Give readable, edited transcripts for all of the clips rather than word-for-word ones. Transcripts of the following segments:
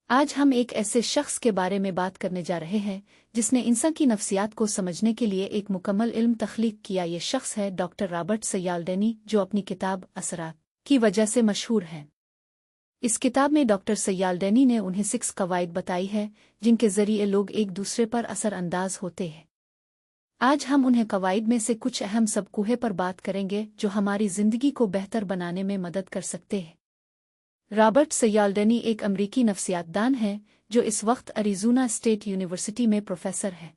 आज हम एक ऐसे शख्स के बारे में बात करने जा रहे हैं जिसने इंसान की नफ्सियात को समझने के लिए एक मुकम्मल इल्म तख्लीक किया। ये शख्स है डॉक्टर रॉबर्ट सयाल्डेनी, जो अपनी किताब असरात की वजह से मशहूर हैं। इस किताब में डॉक्टर सयाल्डेनी ने उन्हें 6 कवायद बताई है जिनके जरिए लोग एक दूसरे पर असरअंदाज होते हैं। आज हम उन्हें कवायद में से कुछ अहम सबकूहे पर बात करेंगे जो हमारी जिंदगी को बेहतर बनाने में मदद कर सकते हैं। रॉबर्ट सयाल्डेनी एक अमरीकी नफ्सियातदान हैं जो इस वक्त अरीज़ोना स्टेट यूनिवर्सिटी में प्रोफेसर हैं।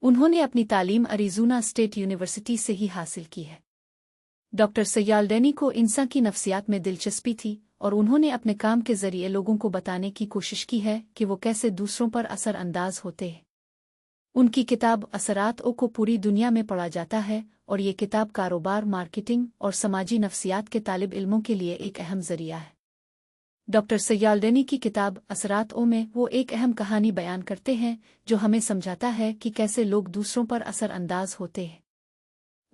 उन्होंने अपनी तालीम अरीज़ोना स्टेट यूनिवर्सिटी से ही हासिल की है। डॉक्टर सयाल्डेनी को इंसान की नफ्सियात में दिलचस्पी थी और उन्होंने अपने काम के जरिए लोगों को बताने की कोशिश की है कि वो कैसे दूसरों पर असरअंदाज होते हैं। उनकी किताब असरात को पूरी दुनिया में पढ़ा जाता है और ये किताब कारोबार, मार्केटिंग और समाजी नफ्सियात के तालिब इल्मों के लिए एक अहम जरिया है। डॉक्टर सयाल्डेनी की किताब असरात में वो एक अहम कहानी बयान करते हैं जो हमें समझाता है कि कैसे लोग दूसरों पर असरअंदाज होते हैं।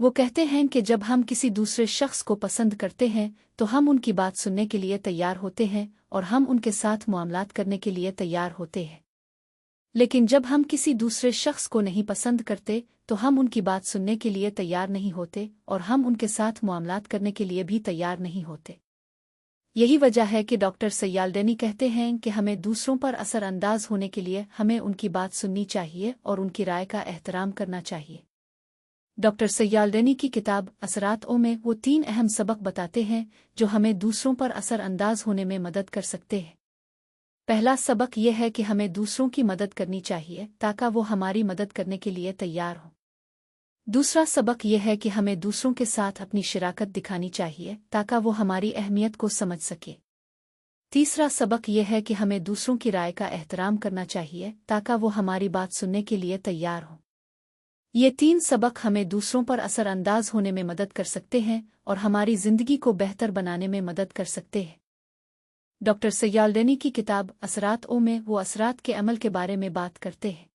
वो कहते हैं कि जब हम किसी दूसरे शख्स को पसंद करते हैं तो हम उनकी बात सुनने के लिए तैयार होते हैं और हम उनके साथ मुआमलात करने के लिए तैयार होते हैं। लेकिन जब हम किसी दूसरे शख्स को नहीं पसंद करते तो हम उनकी बात सुनने के लिए तैयार नहीं होते और हम उनके साथ मुआमलात करने के लिए भी तैयार नहीं होते। यही वजह है कि डॉक्टर सयाल्डेनी कहते हैं कि हमें दूसरों पर असरअंदाज होने के लिए हमें उनकी बात सुननी चाहिए और उनकी राय का एहतराम करना चाहिए। डॉक्टर सयाल्डेनी की किताब असरात में वो 3 अहम सबक बताते हैं जो हमें दूसरों पर असरअंदाज होने में मदद कर सकते हैं। पहला सबक यह है कि हमें दूसरों की मदद करनी चाहिए ताकि वो हमारी मदद करने के लिए तैयार हों। दूसरा सबक यह है कि हमें दूसरों के साथ अपनी शराकत दिखानी चाहिए ताकि वो हमारी अहमियत को समझ सके। तीसरा सबक यह है कि हमें दूसरों की राय का एहतराम करना चाहिए ताकि वो हमारी बात सुनने के लिए तैयार हों। ये 3 सबक हमें दूसरों पर असरअंदाज होने में मदद कर सकते हैं और हमारी जिंदगी को बेहतर बनाने में मदद कर सकते हैं। डॉक्टर सयाल्डेनी की किताब असरात में वो असरात के अमल के बारे में बात करते हैं।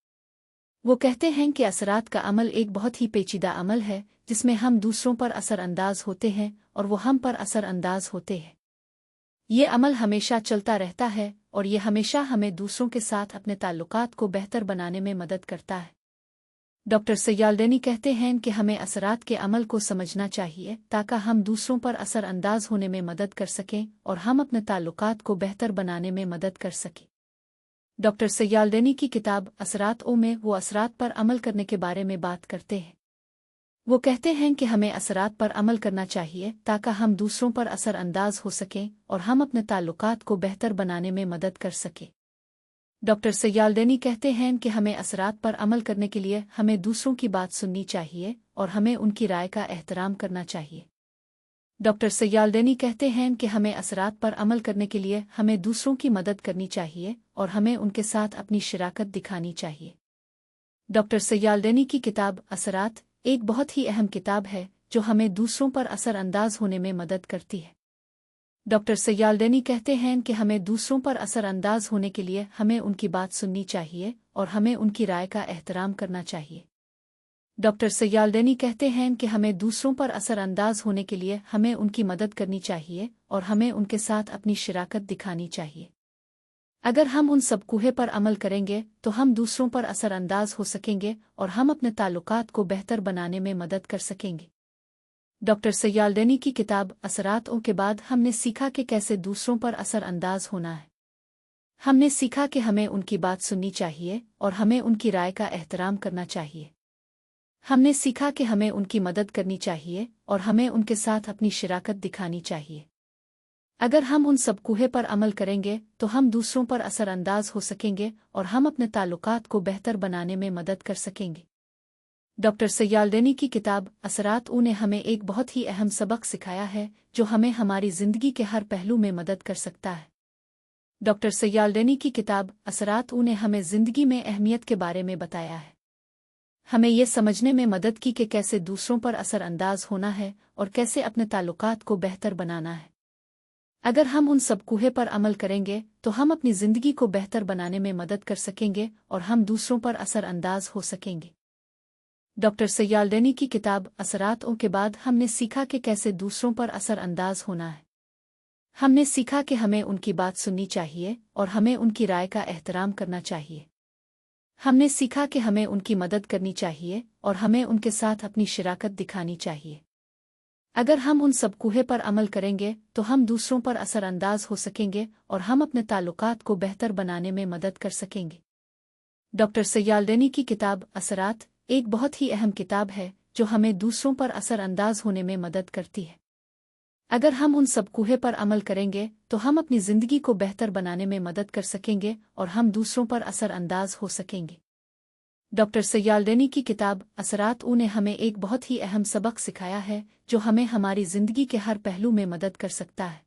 वो कहते हैं कि असरात का अमल एक बहुत ही पेचीदा अमल है जिसमें हम दूसरों पर असरअंदाज होते हैं और वो हम पर असरअंदाज होते हैं। ये अमल हमेशा चलता रहता है और ये हमेशा हमें दूसरों के साथ अपने ताल्लुकात को बेहतर बनाने में मदद करता है। डॉक्टर सयाल्डेनी कहते हैं कि हमें असरात के अमल को समझना चाहिए ताकि हम दूसरों पर असरअंदाज होने में मदद कर सकें और हम अपने ताल्लुकात को बेहतर बनाने में मदद कर सकें। डॉक्टर सयाल्डेनी की किताब असरात में वो असरात पर अमल करने के बारे में बात करते हैं। वो कहते हैं कि हमें असरात पर अमल करना चाहिए ताकि हम दूसरों पर असरअंदाज हो सकें और हम अपने ताल्लुकात को बेहतर बनाने में मदद कर सकें। डॉक्टर सयाल्डेनी कहते हैं कि हमें असरात पर अमल करने के लिए हमें दूसरों की बात सुननी चाहिए और हमें उनकी राय का एहतराम करना चाहिए। डॉक्टर सयाल्डेनी कहते हैं कि हमें असरात पर अमल करने के लिए हमें दूसरों की मदद करनी चाहिए और हमें उनके साथ अपनी शराकत दिखानी चाहिए। डॉक्टर सयाल्डेनी की किताब असरात एक बहुत ही अहम किताब है जो हमें दूसरों पर असरअंदाज होने में मदद करती है। डॉक्टर सयाल्डेनी कहते हैं कि हमें दूसरों पर असरअंदाज होने के लिए हमें उनकी बात सुननी चाहिए और हमें उनकी राय का एहतराम करना चाहिए। डॉक्टर सयाल्डेनी कहते हैं कि हमें दूसरों पर असरअंदाज होने के लिए हमें उनकी मदद करनी चाहिए और हमें उनके साथ अपनी शराकत दिखानी चाहिए। अगर हम उन सबकूहे पर अमल करेंगे तो हम दूसरों पर असरअंदाज हो सकेंगे और हम अपने ताल्लुकात को बेहतर बनाने में मदद कर सकेंगे। डॉक्टर सयाल्डेनी की किताब असरात के बाद हमने सीखा कि कैसे दूसरों पर असरअंदाज होना है। हमने सीखा कि हमें उनकी बात सुननी चाहिए और हमें उनकी राय का एहतराम करना चाहिए। हमने सीखा कि हमें उनकी मदद करनी चाहिए और हमें उनके साथ अपनी शराकत दिखानी चाहिए। अगर हम उन सबकूहे पर अमल करेंगे तो हम दूसरों पर असरअंदाज हो सकेंगे और हम अपने ताल्लुकात को बेहतर बनाने में मदद कर सकेंगे। डॉक्टर सयाल्डेनी की किताब असरात ने हमें एक बहुत ही अहम सबक सिखाया है जो हमें हमारी जिंदगी के हर पहलू में मदद कर सकता है। डॉक्टर सयाल्डेनी की किताब असरात ने हमें जिंदगी में अहमियत के बारे में बताया है। हमें ये समझने में मदद की कि कैसे दूसरों पर असरअंदाज होना है और कैसे अपने ताल्लुकात को बेहतर बनाना है। अगर हम उन सबकूहे पर अमल करेंगे तो हम अपनी जिंदगी को बेहतर बनाने में मदद कर सकेंगे और हम दूसरों पर असरअंदाज हो सकेंगे। डॉक्टर सयाल्डेनी की किताब असरात के बाद हमने सीखा कि कैसे दूसरों पर असरअंदाज होना है। हमने सीखा कि हमें उनकी बात सुननी चाहिए और हमें उनकी राय का एहतराम करना चाहिए। हमने सीखा कि हमें उनकी मदद करनी चाहिए और हमें उनके साथ अपनी शराकत दिखानी चाहिए। अगर हम उन सब कूहे पर अमल करेंगे तो हम दूसरों पर असरअंदाज हो सकेंगे और हम अपने ताल्लुकात को बेहतर बनाने में मदद कर सकेंगे। डॉक्टर सयालडेनी की किताब असरात एक बहुत ही अहम किताब है जो हमें दूसरों पर असरअंदाज होने में मदद करती है। अगर हम उन सब कूहे पर अमल करेंगे तो हम अपनी ज़िंदगी को बेहतर बनाने में मदद कर सकेंगे और हम दूसरों पर असरअंदाज हो सकेंगे। डॉक्टर सयालडेनी की किताब असरात ने हमें एक बहुत ही अहम सबक सिखाया है जो हमें हमारी ज़िंदगी के हर पहलू में मदद कर सकता है।